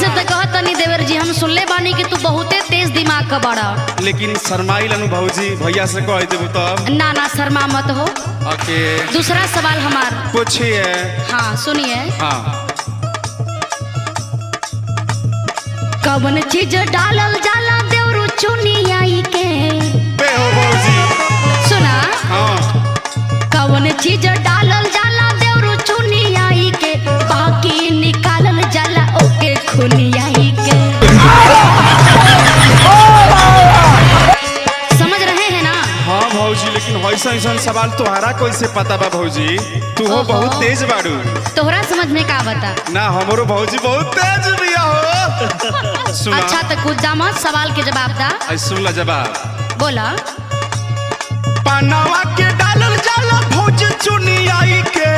से तो कहत नहीं देवर जी, हम सुनले बानी कि तू बहुते तेज दिमाग का बड़ा। लेकिन शर्माइल अनु भौजी, भैया से कह देबू तब। ना ना शर्मा मत हो। ओके, दूसरा सवाल हमार पूछिए। हाँ सुनिए। हाँ, कवन चीज डालल जाला देवरू चुनियाई के? बे हो भौजी। सुना। हाँ, कवन चीज डालल जाला देवरू चुनियाई के, बाकी निकालल जाला ओके खुनियाई के। समझ रहे हैं ना? हाँ भौजी, लेकिन ऐसा ऐसा सवाल तुम्हारा कैसे पता बा भौजी? तू हो बहुत तेज बाड़ू। तोहरा समझ में का बता? ना हमरो भौजी बहुत तेज बिया हो। सुना। अच्छा तो कूदा मत, सवाल के जवाब दा। सुन ला जवाब। बोला। पनावा के डालल जाला भौजी चुनियाई के।